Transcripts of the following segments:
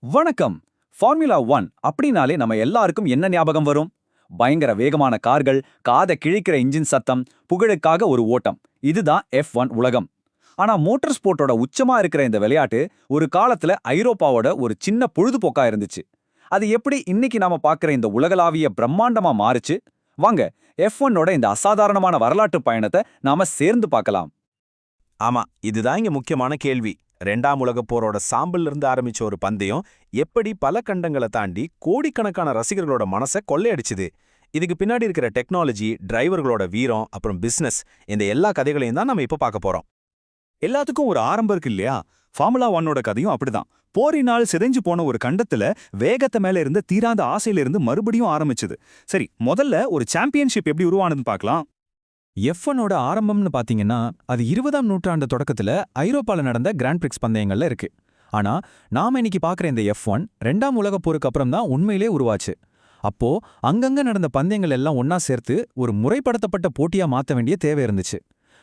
வணக்கம். ஃபார்முலா 1 அப்படினாலே நம்ம எல்லாருக்கும் என்ன ஞாபகம் வரும்? பயங்கர வேகமான கார்கள், காதை கிழிக்கிற இன்ஜின் சத்தம், புகழுக்காக ஒரு ஓட்டம். இதுதான் F1 உலகம். ஆனா மோட்டார் ஸ்போர்ட்டோட உச்சமா இருக்கிற இந்த விளையாட்டு ஒரு காலத்துல ஐரோப்பாவோட ஒரு சின்ன பொழுதுபோக்கா இருந்துச்சு. அது எப்படி இன்னைக்கு நாம பார்க்கிற இந்த உலகளாவிய பிரம்மாண்டமா மாறுச்சு? வாங்க F1ஓட இந்த அசாதாரணமான வரலாற்று பயணத்தை நாம சேர்ந்து பார்க்கலாம். ஆமா, இதுதான் இங்க முக்கியமான கேள்வி. 2ஆம் உலகப் போரோட சாம்பல்ல இருந்து ஆரம்பிச்ச ஒரு பந்தயம் எப்படி பல கண்டங்களை தாண்டி கோடிக்கணக்கான ரசிகர்களோட மனசை கொள்ளையடிச்சுது. இதுக்கு பின்னாடி இருக்கிற டெக்னாலஜி, டிரைவர்களோட வீரம், அப்புறம் பிசினஸ், இந்த எல்லா கதைகளையும் தான் நம்ம இப்ப பார்க்க போறோம். எல்லாத்துக்கும் ஒரு ஆரம்பம் இருக்கு இல்லையா? ஃபார்முலா 1ஓட கதையும் அப்படிதான். போரினால் சிதைஞ்சு போன ஒரு கண்டத்துல வேகத்தை மேல இருந்த தீராத ஆசையில இருந்து மறுபடியும் ஆரம்பிச்சது. சரி, முதல்ல ஒரு சாம்பியன்ஷிப் எப்படி உருவானதுன்னு பார்க்கலாம். F1ஓட ஆரம்பம்னு பாத்தீங்கன்னா அது 20ஆம் நூற்றாண்டு தொடக்கத்துல ஐரோப்பால நடந்த கிராண்ட் பிரிக்ஸ் பந்தயங்கள்ல இருக்கு. ஆனா நாம இன்னைக்கு பாக்குற இந்த F1 2ஆம் உலகப் போருக்கு அப்புறம் தான் உண்மையிலே உருவாச்சு. அப்போ அங்கங்க நடந்த பந்தயங்கள் எல்லாம் ஒன்னா சேர்த்து ஒரு முறைப்படுத்தப்பட்ட போட்டியா மாத்த வேண்டிய தேவை இருந்துச்சு.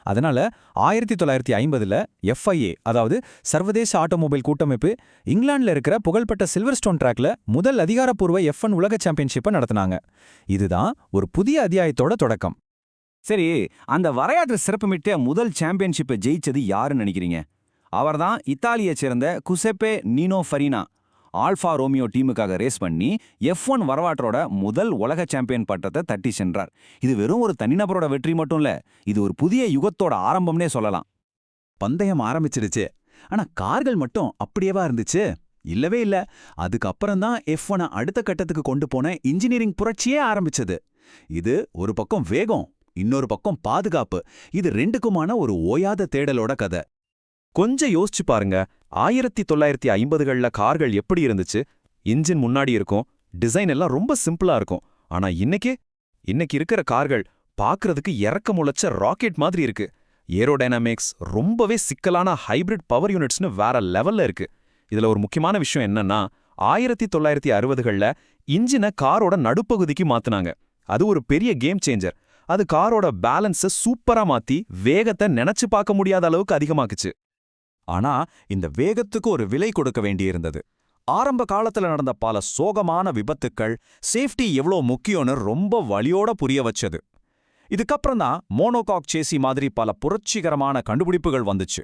அதனால 1950ல FIA, அதாவது சர்வதேச ஆட்டோமொபைல் கூட்டமைப்பு, இங்கிலாந்துல இருக்கிற புகழ்பெற்ற சில்வர்ஸ்டோன் டிராக்ல முதல் அதிகாரப்பூர்வ F1 உலக சாம்பியன்ஷிப்பை நடத்தினாங்க. இதுதான் ஒரு புதிய அத்தியாயத்தோட தொடக்கம். சரி, அந்த வரலாற்று சிறப்புமிக்க முதல் சாம்பியன்ஷிப்பை ஜெயிச்சது யாருன்னு நினைக்கிறீங்க? அவர்தான் இத்தாலியைச் சேர்ந்த Giuseppe Nino Farina. Alfa Romeo டீமுக்காக ரேஸ் பண்ணி F1 வரலாற்றோட முதல் உலக சாம்பியன் பட்டத்தை தட்டி சென்றார். இது வெறும் ஒரு தனிநபரோட வெற்றி மட்டும் இல்ல, இது ஒரு புதிய யுகத்தோட ஆரம்பம்னே சொல்லலாம். பந்தயம் ஆரம்பிச்சிடுச்சு. ஆனா கார்கள் மட்டும் அப்படியேவா இருந்துச்சு? இல்லவே இல்ல. அதுக்கப்புறம் தான் F1 அடுத்த கட்டத்துக்கு கொண்டு போன இன்ஜினியரிங் புரட்சியே ஆரம்பிச்சது. இது ஒரு பக்கம் வேகம், இன்னொரு பக்கம் பாதுகாப்பு. இது ரெண்டுக்குமான ஒரு ஓயாத தேடலோட கதை. கொஞ்சம் யோசிச்சு பாருங்க, 1950கள்ல கார்கள் எப்படி இருந்துச்சு? இன்ஜின் முன்னாடி இருக்கும், டிசைன் எல்லாம் ரொம்ப சிம்பிளா இருக்கும். ஆனா இன்னைக்கு இருக்கிற கார்கள் பார்க்கறதுக்கு இறக்க முளைச்ச ராக்கெட் மாதிரி இருக்கு. ஏரோடைனமிக்ஸ் ரொம்பவே சிக்கலான ஹைபிரிட் பவர் யூனிட்ஸ்னு வேற லெவல்ல இருக்கு. இதுல ஒரு முக்கியமான விஷயம் என்னன்னா, 1960கள்ல இன்ஜினை காரோட நடுப்பகுதிக்கு மாத்துனாங்க. அது ஒரு பெரிய கேம் சேஞ்சர். அது காரோட பேலன்ஸை சூப்பரா மாத்தி வேகத்தை நினைச்சு பார்க்க முடியாத அளவுக்கு அதிகமாக்குச்சு. ஆனா இந்த வேகத்துக்கு ஒரு விலை கொடுக்க வேண்டியிருந்தது. ஆரம்ப காலத்துல நடந்த பல சோகமான விபத்துக்கள் சேஃப்டி எவ்வளோ முக்கியம்னு ரொம்ப வலியோட புரிய வச்சது. இதுக்கப்புறம் தான் மோனோகாக் சேசி மாதிரி பல புரட்சிகரமான கண்டுபிடிப்புகள் வந்துச்சு.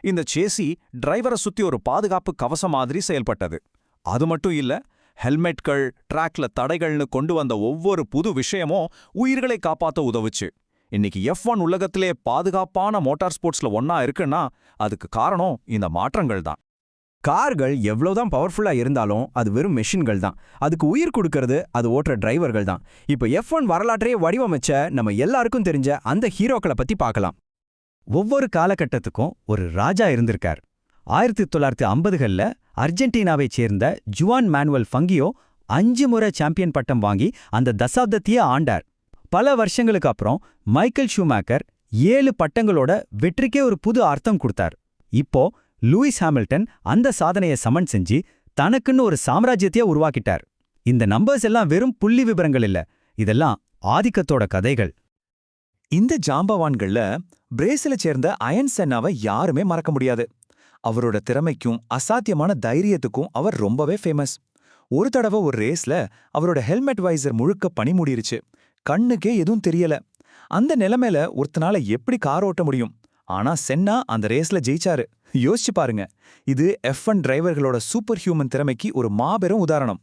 இந்த சேசி டிரைவரை சுத்தி ஒரு பாதுகாப்பு கவசம் மாதிரி செயல்பட்டது. அது மட்டும் இல்ல, ஹெல்மெட்கள், ட்ராக்ல தடைகள்னு கொண்டு வந்த ஒவ்வொரு புது விஷயமும் உயிர்களை காப்பாற்ற உதவுச்சு. இன்னைக்கு F1 உலகத்திலே பாதுகாப்பான மோட்டார் ஸ்போர்ட்ஸ்ல ஒன்னா இருக்குன்னா அதுக்கு காரணம் இந்த மாற்றங்கள் தான். கார்கள் எவ்வளவுதான் பவர்ஃபுல்லா இருந்தாலும் அது வெறும் மெஷின்கள் தான். அதுக்கு உயிர் கொடுக்கறது அது ஓட்டுற டிரைவர்கள் தான். இப்போ F1 வரலாற்றையே வடிவமைச்ச நம்ம எல்லாருக்கும் தெரிஞ்ச அந்த ஹீரோக்களை பத்தி பார்க்கலாம். ஒவ்வொரு காலகட்டத்துக்கும் ஒரு ராஜா இருந்திருக்கார். 1950கள்ல அர்ஜென்டினாவைச் சேர்ந்த ஜுவான் மேனுவல் ஃபங்கியோ 5 முறை சாம்பியன் பட்டம் வாங்கி அந்த தசாப்தத்தையே ஆண்டார். பல வருஷங்களுக்கு அப்புறம் மைக்கேல் ஷூமேக்கர் 7 பட்டங்களோட வெற்றிக்கே ஒரு புது அர்த்தம் கொடுத்தார். இப்போ லூயிஸ் ஹாமில்டன் அந்த சாதனையை சமன் செஞ்சு தனக்குன்னு ஒரு சாம்ராஜ்யத்தையே உருவாக்கிட்டார். இந்த நம்பர்ஸ் எல்லாம் வெறும் புள்ளி விபரங்கள் இல்ல, இதெல்லாம் ஆதிக்கத்தோட கதைகள். இந்த ஜாம்பவான்கள்ல பிரேசிலை சேர்ந்த அயன் சென்னாவை யாருமே மறக்க முடியாது. அவரோட திறமைக்கும் அசாத்தியமான தைரியத்துக்கும் அவர் ரொம்பவே ஃபேமஸ். ஒரு தடவை ஒரு ரேஸ்ல அவரோட ஹெல்மெட் வைசர் முழுக்க பனி மூடிருச்சு. கண்ணுக்கே எதுவும் தெரியல. அந்த நிலைமையில ஒருத்தனால எப்படி கார் ஓட்ட முடியும்? ஆனா சென்னா அந்த ரேஸ்ல ஜெயிச்சாரு. யோசிச்சு பாருங்க, இது F1 டிரைவர்களோட சூப்பர் ஹியூமன் திறமைக்கு ஒரு மாபெரும் உதாரணம்.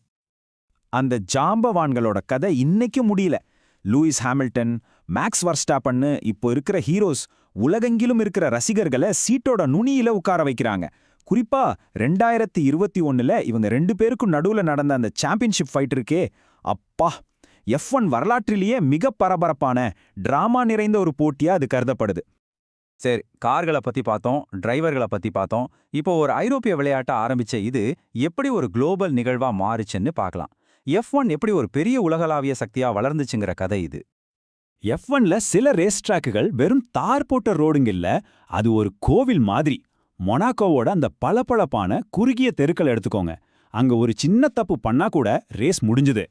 அந்த ஜாம்பவான்களோட கதை இன்னைக்கும் முடியல. லூயிஸ் ஹாமில்டன், மேக்ஸ் வர்ஸ்டாப்பன்னு இப்போ இருக்கிற ஹீரோஸ் உலகெங்கிலும் இருக்கிற ரசிகர்களை சீட்டோட நுனியில உட்கார வைக்கிறாங்க. குறிப்பா 2021ல இவங்க 2 பேருக்கும் நடுவுல நடந்த அந்த சாம்பியன்ஷிப் ஃபைட் இருக்கே, அப்பா! F1 வரலாற்றிலேயே மிக பரபரப்பான டிராமா நிறைந்த ஒரு போட்டியா அது கருதப்படுது. சரி, கார்களை பத்தி பார்த்தோம், டிரைவர்களை பத்தி பார்த்தோம். இப்போ ஒரு ஐரோப்பிய விளையாட்டை ஆரம்பிச்ச இது எப்படி ஒரு குளோபல் நிகழ்வா மாறுச்சுன்னு பார்க்கலாம். F1 எப்படி ஒரு பெரிய உலகளாவிய சக்தியா வளர்ந்துச்சுங்கிற கதை இது. F1ல சில ரேஸ் ட்ராக்குகள் வெறும் தார் போட்ட ரோடுங்க இல்ல, அது ஒரு கோவில் மாதிரி. மொனாக்கோவோட அந்த பளபளப்பான குறுகிய தெருக்கள் எடுத்துக்கோங்க. அங்க ஒரு சின்ன தப்பு பண்ணா கூட ரேஸ் முடிஞ்சுது.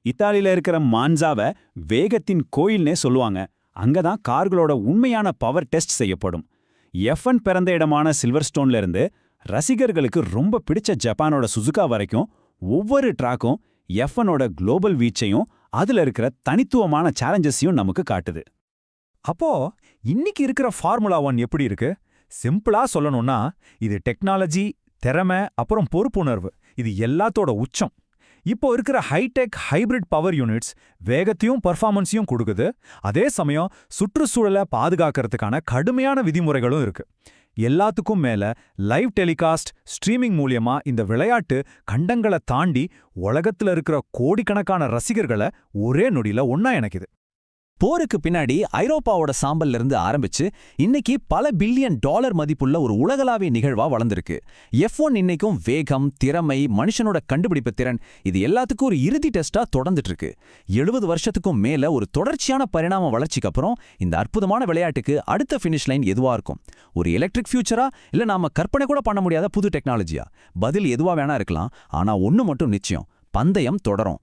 இத்தாலியில இருக்கிற மான்சாவை வேகத்தின் கோயில்னே சொல்லுவாங்க. அங்கதான் கார்களோட உண்மையான பவர் டெஸ்ட் செய்யப்படும். F1 பிறந்த இடமான சில்வர்ஸ்டோன்ல இருந்து ரசிகர்களுக்கு ரொம்ப பிடிச்ச ஜப்பானோட சுசுகா வரைக்கும் ஒவ்வொரு ட்ராக்கும் F1ஓட குளோபல் வீச்சையும் அதுல இருக்கிற தனித்துவமான சேலஞ்சஸையும் நமக்கு காட்டுது. அப்போ இன்னைக்கு இருக்கிற ஃபார்முலா 1 எப்படி இருக்கு? சிம்பிளா சொல்லணும்னா இது டெக்னாலஜி, திறமை, அப்புறம் பொறுப்புணர்வு, இது எல்லாத்தோட உச்சம். இப்போ இருக்கிற ஹைடெக் ஹைபிரிட் பவர் யூனிட்ஸ் வேகத்தையும் பர்ஃபார்மன்ஸையும் கொடுக்குது. அதே சமயம் சுற்றுச்சூழலை பாதுகாக்கிறதுக்கான கடுமையான விதிமுறைகளும் இருக்கு. எல்லாத்துக்கும் மேல லைவ் டெலிகாஸ்ட், ஸ்ட்ரீமிங் மூலியமா இந்த விளையாட்டு கண்டங்களை தாண்டி உலகத்துல இருக்கிற கோடிக்கணக்கான ரசிகர்களை ஒரே நொடியில ஒண்ணா இணைக்குது. போருக்கு பின்னாடி ஐரோப்பாவோட சாம்பல்ல இருந்து ஆரம்பிச்சு இன்னைக்கு பல பில்லியன் டாலர் மதிப்புள்ள ஒரு உலகளாவிய நிகழ்வா வளர்ந்திருக்கு. F1 இன்னைக்கும் வேகம், திறமை, மனுஷனோட கண்டுபிடிப்பு திறன், இது எல்லாத்துக்கும் ஒரு இறுதி டெஸ்டா தொடர்ந்துட்டு இருக்கு. 70 வருஷத்துக்கும் மேல ஒரு தொடர்ச்சியான பரிணாம வளர்ச்சிக்கு அப்புறம் இந்த அற்புதமான விளையாட்டுக்கு அடுத்த ஃபினிஷ் லைன் எதுவா இருக்கும்? ஒரு எலக்ட்ரிக் ஃபியூச்சரா, இல்ல நாம கற்பனை கூட பண்ண முடியாத புது டெக்னாலஜியா? பதில் எதுவா வேணா இருக்கலாம். ஆனா ஒண்ணு மட்டும் நிச்சயம், பந்தயம் தொடரும்.